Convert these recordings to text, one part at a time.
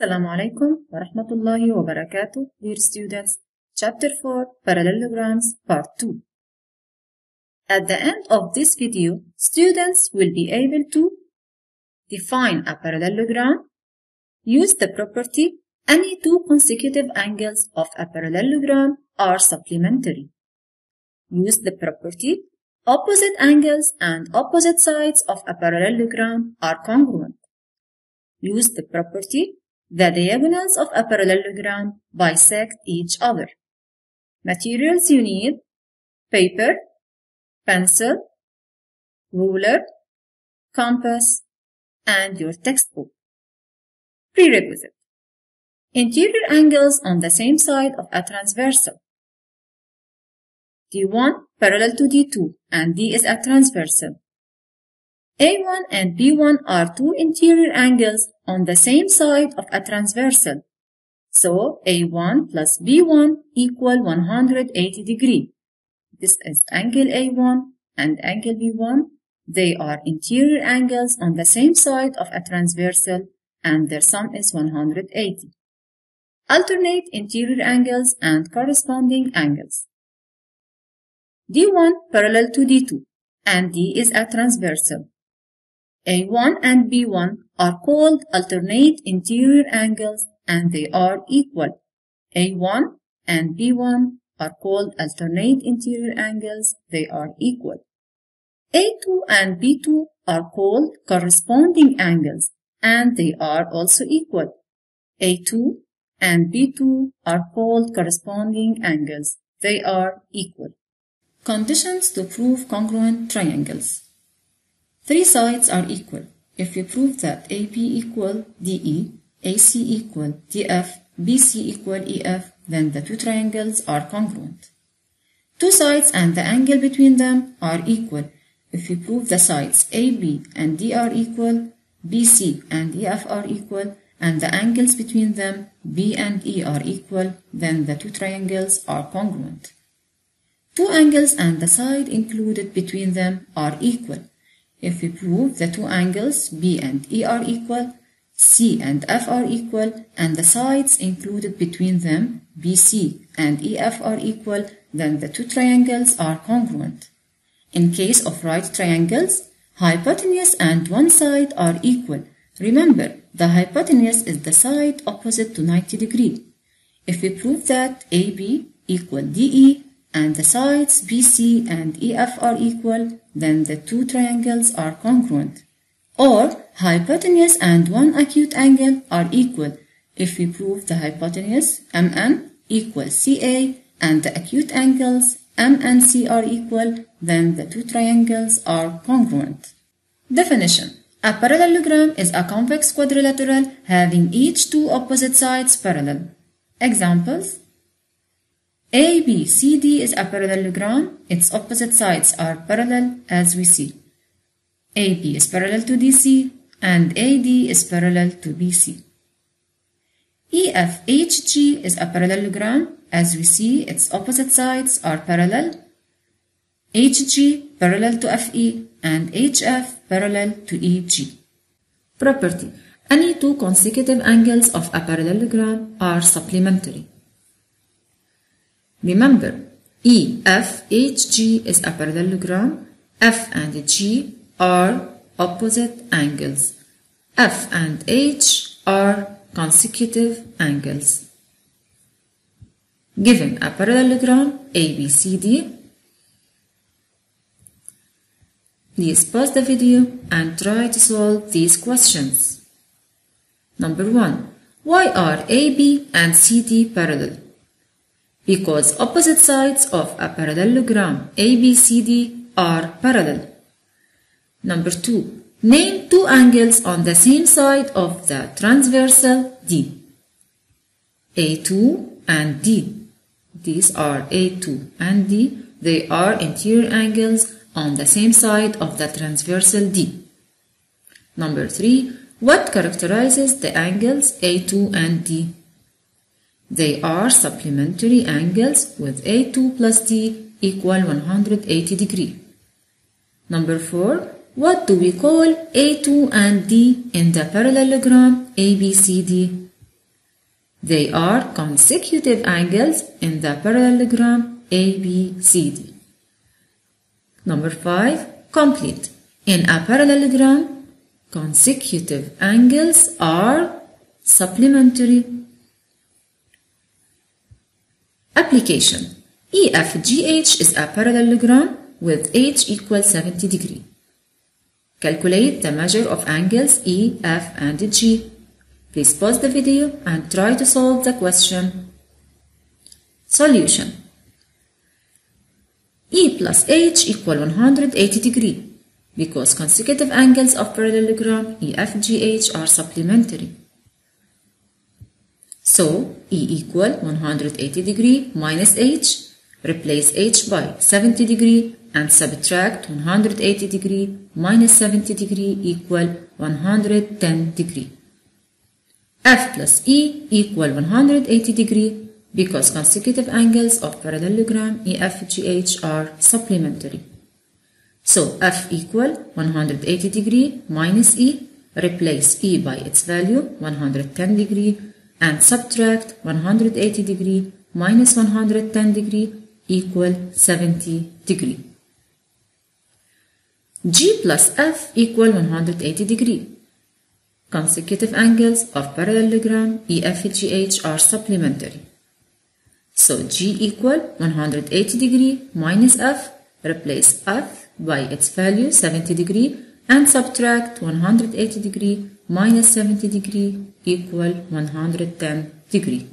Assalamu alaikum wa rahmatullahi wa barakatuh, dear students. Chapter 4, Parallelograms, Part 2. At the end of this video, students will be able to define a parallelogram, use the property any two consecutive angles of a parallelogram are supplementary, use the property opposite angles and opposite sides of a parallelogram are congruent, use the property the diagonals of a parallelogram bisect each other. Materials you need: paper, pencil, ruler, compass, and your textbook. Prerequisite: interior angles on the same side of a transversal. D1 parallel to D2 and D is a transversal. A1 and B1 are two interior angles on the same side of a transversal. So A1 plus B1 equal 180 degree. This is angle A1 and angle B1. They are interior angles on the same side of a transversal and their sum is 180. Alternate interior angles and corresponding angles. D1 parallel to D2 and D is a transversal. A1 and B1 are called alternate interior angles and they are equal. A1 and B1 are called alternate interior angles, they are equal. A2 and B2 are called corresponding angles and they are also equal. A2 and B2 are called corresponding angles, they are equal. Conditions to prove congruent triangles. Three sides are equal. If we prove that AB equal DE, AC equal DF, BC equal EF, then the two triangles are congruent. Two sides and the angle between them are equal. If we prove the sides AB and D are equal, BC and EF are equal, and the angles between them B and E are equal, then the two triangles are congruent. Two angles and the side included between them are equal. If we prove the two angles B and E are equal, C and F are equal, and the sides included between them BC and EF are equal, then the two triangles are congruent. In case of right triangles, hypotenuse and one side are equal. Remember, the hypotenuse is the side opposite to 90 degree. If we prove that AB equal DE and the sides BC and EF are equal, then the two triangles are congruent. Or hypotenuse and one acute angle are equal. If we prove the hypotenuse MN equals CA and the acute angles M and C are equal, then the two triangles are congruent. Definition: a parallelogram is a convex quadrilateral having each two opposite sides parallel. Examples: ABCD is a parallelogram. Its opposite sides are parallel as we see. AB is parallel to DC and AD is parallel to BC. EFHG is a parallelogram. As we see, its opposite sides are parallel. HG parallel to FE and HF parallel to EG. Property: any two consecutive angles of a parallelogram are supplementary. Remember, EFHG is a parallelogram. F and G are opposite angles. F and H are consecutive angles. Given a parallelogram ABCD, please pause the video and try to solve these questions. Number 1. Why are AB and CD parallel? Because opposite sides of a parallelogram ABCD are parallel. Number 2. Name two angles on the same side of the transversal D. A2 and D. These are A2 and D. They are interior angles on the same side of the transversal D. Number 3. What characterizes the angles A2 and D? They are supplementary angles with A2 plus D equal 180 degree. Number 4. What do we call A2 and D in the parallelogram ABCD? They are consecutive angles in the parallelogram ABCD. Number 5. Complete. In a parallelogram, consecutive angles are supplementary. Application. EFGH is a parallelogram with H equals 70 degrees. Calculate the measure of angles E, F, and G. Please pause the video and try to solve the question. Solution. E plus H equal 180 degrees because consecutive angles of parallelogram EFGH are supplementary. So, E equal 180 degree minus H. Replace H by 70 degree and subtract 180 degree minus 70 degree equal 110 degree. F plus E equal 180 degree because consecutive angles of parallelogram EFGH are supplementary. So, F equal 180 degree minus E. Replace E by its value 110 degree and subtract 180 degree minus 110 degree equal 70 degree. G plus F equal 180 degree. Consecutive angles of parallelogram EFGH are supplementary. So G equal 180 degree minus F. Replace F by its value 70 degree and subtract 180 degree minus 70 degree equal 110 degree.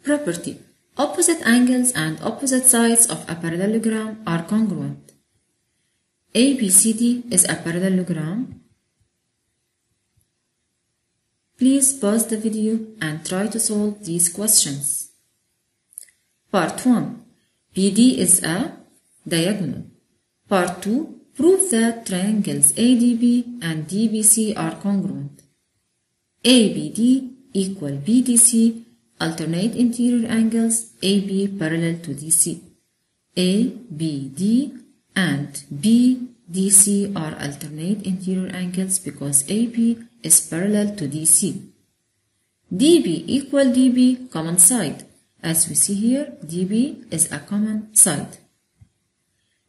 Property. Opposite angles and opposite sides of a parallelogram are congruent. ABCD is a parallelogram. Please pause the video and try to solve these questions. Part 1. BD is a diagonal. Part 2. Prove that triangles ADB and DBC are congruent. ABD equal BDC, alternate interior angles AB parallel to DC. ABD and BDC are alternate interior angles because AB is parallel to DC. DB equal DB, common side. As we see here, DB is a common side.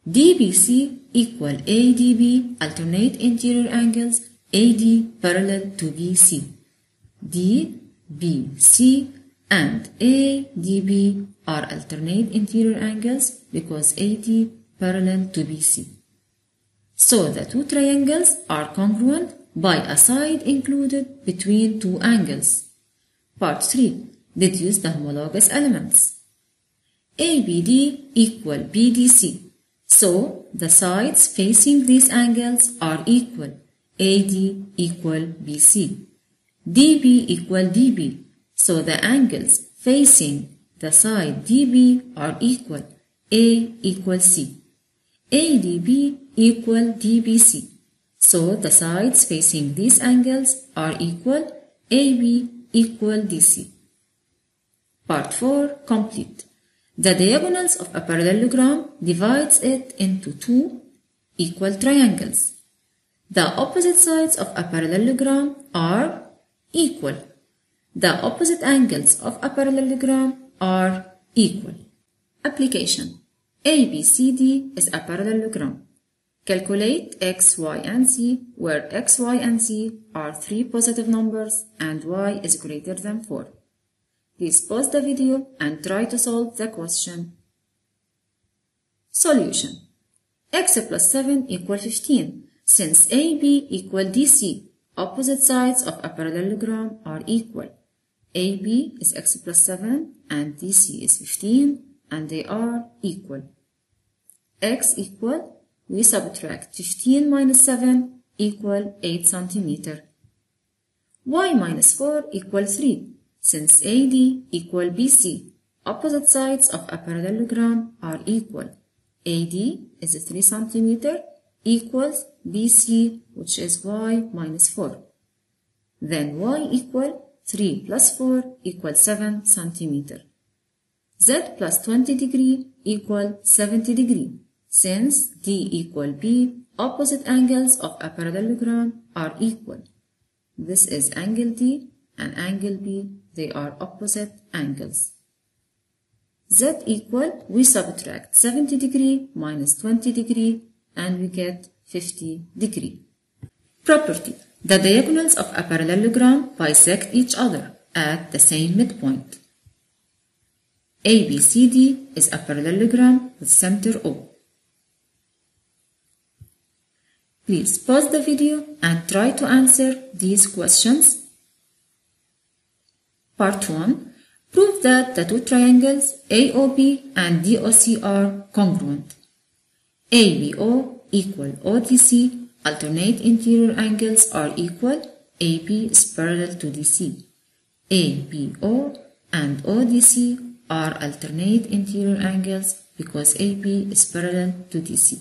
DBC equal ADB, alternate interior angles AD parallel to BC. DBC and ADB are alternate interior angles because AD parallel to BC. So the two triangles are congruent by a side included between two angles. Part 3. Deduce the homologous elements. ABD equal BDC. So the sides facing these angles are equal. AD equal BC. DB equal DB. So the angles facing the side DB are equal. A equal C. ADB equal DBC. So the sides facing these angles are equal. AB equal DC. Part 4. Complete. The diagonals of a parallelogram divides it into two equal triangles. The opposite sides of a parallelogram are equal. The opposite angles of a parallelogram are equal. Application. ABCD is a parallelogram. Calculate x, y, and z, where x, y, and z are three positive numbers and y is greater than 4. Please pause the video and try to solve the question. Solution. X plus 7 equal 15. Since AB equal DC, opposite sides of a parallelogram are equal. AB is x plus 7 and DC is 15 and they are equal. X equal, we subtract 15 minus 7 equal 8 centimeter. Y minus 4 equal 3. Since AD equal BC, opposite sides of a parallelogram are equal. AD is 3 centimeter equals BC, which is Y minus 4. Then Y equal 3 plus 4 equals 7 centimeter. Z plus 20 degree equal 70 degree. Since D equal B, opposite angles of a parallelogram are equal. This is angle D and angle B they are opposite angles. Z equal, we subtract 70 degree minus 20 degree and we get 50 degree. Property. The diagonals of a parallelogram bisect each other at the same midpoint. ABCD is a parallelogram with center O. Please pause the video and try to answer these questions. Part 1. Prove that the two triangles AOB and DOC are congruent. ABO equal ODC, alternate interior angles are equal, AB is parallel to DC. ABO and ODC are alternate interior angles because AB is parallel to DC.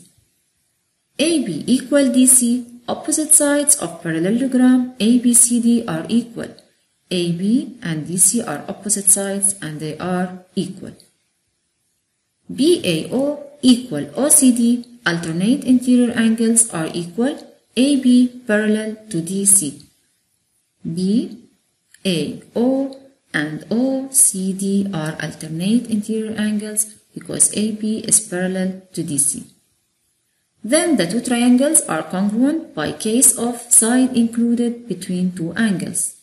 AB equal DC, opposite sides of parallelogram ABCD are equal. AB and DC are opposite sides and they are equal. BAO equal OCD, alternate interior angles are equal, AB parallel to DC. BAO and OCD are alternate interior angles because AB is parallel to DC. Then the two triangles are congruent by case of side included between two angles.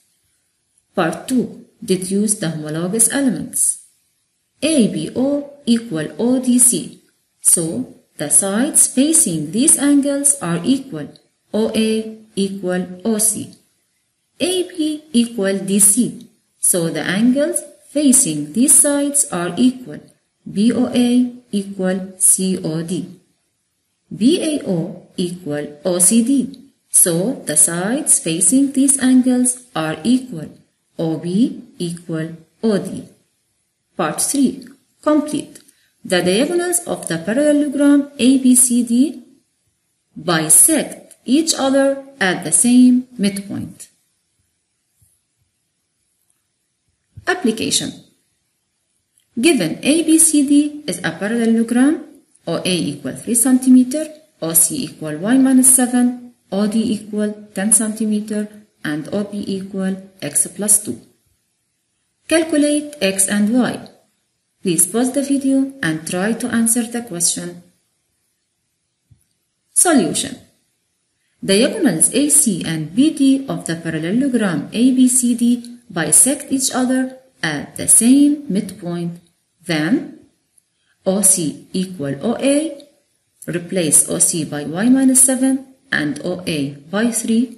Part 2. Deduce the homologous elements. ABO equal ODC. So, the sides facing these angles are equal. OA equal OC. AB equal DC. So, the angles facing these sides are equal. BOA equal COD. BAO equal OCD. So, the sides facing these angles are equal. OB equal OD. Part 3. Complete. The diagonals of the parallelogram ABCD bisect each other at the same midpoint. Application. Given ABCD is a parallelogram, OA equal 3 cm, OC equal y minus 7, OD equal 10 cm, and OB equal x plus 2. Calculate x and y. Please pause the video and try to answer the question. Solution. Diagonals AC and BD of the parallelogram ABCD bisect each other at the same midpoint. Then, OC equal OA, replace OC by y minus 7 and OA by 3.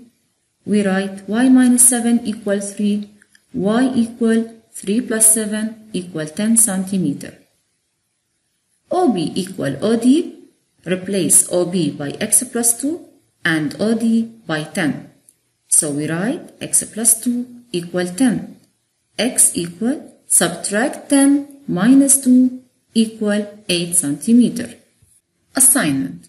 We write y minus 7 equal 3, y equal 3 plus 7 equal 10 cm. OB equal OD, replace OB by x plus 2 and OD by 10. So we write x plus 2 equal 10. X equal, subtract 10 minus 2 equal 8 cm. Assignment.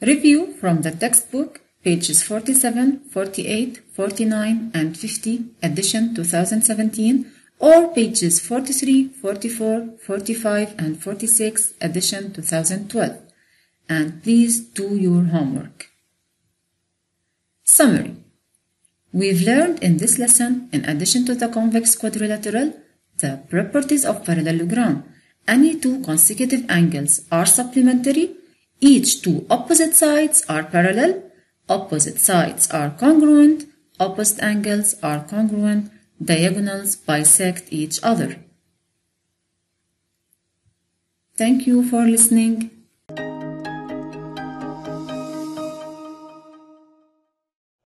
Review from the textbook, pages 47, 48, 49, and 50, edition 2017, or pages 43, 44, 45, and 46, edition 2012. And please do your homework. Summary. We've learned in this lesson, in addition to the convex quadrilateral, the properties of parallelogram. Any two consecutive angles are supplementary. Each two opposite sides are parallel. Opposite sides are congruent. Opposite angles are congruent. Diagonals bisect each other. Thank you for listening.